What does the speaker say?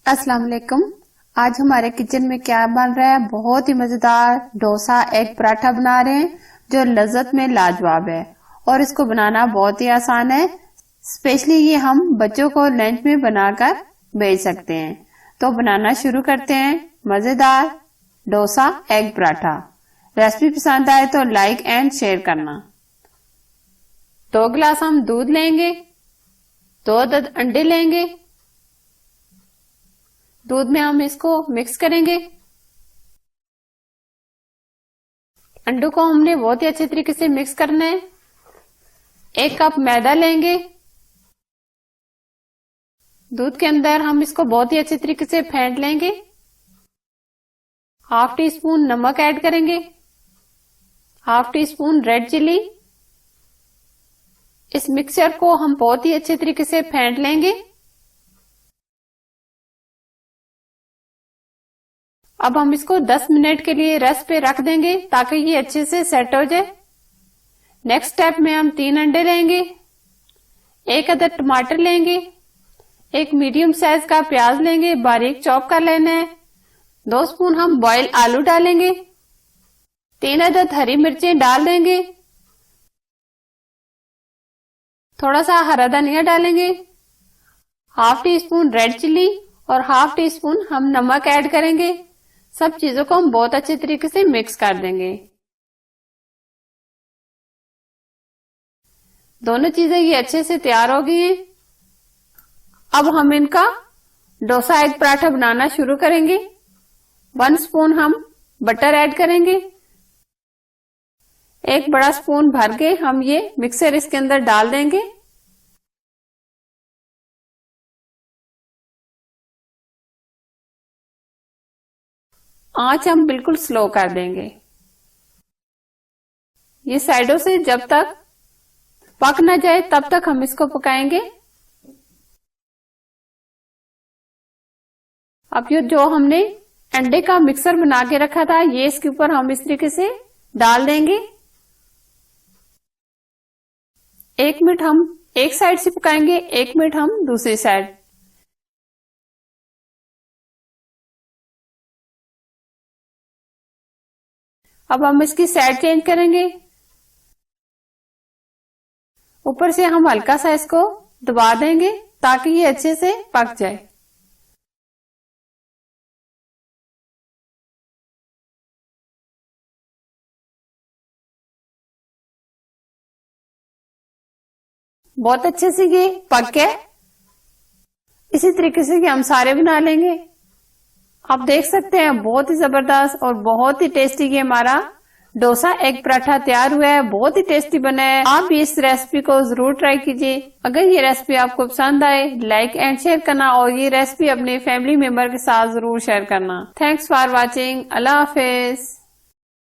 अस्सलाम वालेकुम। आज हमारे किचन में क्या बन रहा है? बहुत ही मजेदार डोसा एग पराठा बना रहे हैं जो लज्जत में लाजवाब है और इसको बनाना बहुत ही आसान है। स्पेशली ये हम बच्चों को लंच में बनाकर भेज सकते हैं। तो बनाना शुरू करते हैं मजेदार डोसा एग पराठा। रेसिपी पसंद आए तो लाइक एंड शेयर करना। 2 गिलास हम दूध लेंगे, 2 अदद अंडे लेंगे। दूध में हम इसको मिक्स करेंगे। अंडों को हमने बहुत ही अच्छे तरीके से मिक्स करना है। 1 कप मैदा लेंगे। दूध के अंदर हम इसको बहुत ही अच्छे तरीके से फेंट लेंगे। ½ टी स्पून नमक ऐड करेंगे, ½ टी स्पून रेड चिली। इस मिक्सचर को हम बहुत ही अच्छे तरीके से फेंट लेंगे। अब हम इसको 10 मिनट के लिए रेस्ट पे रख देंगे ताकि ये अच्छे से सेट हो जाए। नेक्स्ट स्टेप में हम 3 अंडे लेंगे, 1 अदद टमाटर लेंगे, 1 मीडियम साइज का प्याज लेंगे, बारीक चॉप कर लेना है। 2 स्पून हम बॉयल आलू डालेंगे, 3 अदद हरी मिर्चें डाल देंगे, थोड़ा सा हरा धनिया डालेंगे, ½ टी स्पून रेड चिली और ½ टी स्पून हम नमक ऐड करेंगे। सब चीजों को हम बहुत अच्छे तरीके से मिक्स कर देंगे। दोनों चीजें ये अच्छे से तैयार हो गई हैं। अब हम इनका डोसा एग पराठा बनाना शुरू करेंगे। 1 स्पून हम बटर ऐड करेंगे। 1 बड़ा स्पून भर के हम ये मिक्सर इसके अंदर डाल देंगे। आंच हम बिल्कुल स्लो कर देंगे। ये साइडों से जब तक पक ना जाए तब तक हम इसको पकाएंगे। अब ये जो हमने अंडे का मिक्सर बना के रखा था ये इसके ऊपर हम इस तरीके से डाल देंगे। 1 मिनट हम एक साइड से पकाएंगे, 1 मिनट हम दूसरी साइड। अब हम इसकी साइड चेंज करेंगे। ऊपर से हम हल्का सा इसको दबा देंगे ताकि ये अच्छे से पक जाए। बहुत अच्छे से ये पक गया। इसी तरीके से कि हम सारे बना लेंगे। आप देख सकते हैं बहुत ही जबरदस्त और बहुत ही टेस्टी ये हमारा डोसा एग पराठा तैयार हुआ है। बहुत ही टेस्टी बना है। आप भी इस रेसिपी को जरूर ट्राई कीजिए। अगर ये रेसिपी आपको पसंद आए लाइक एंड शेयर करना और ये रेसिपी अपने फैमिली मेंबर के साथ जरूर शेयर करना। Thanks for watching. Allah Hafiz.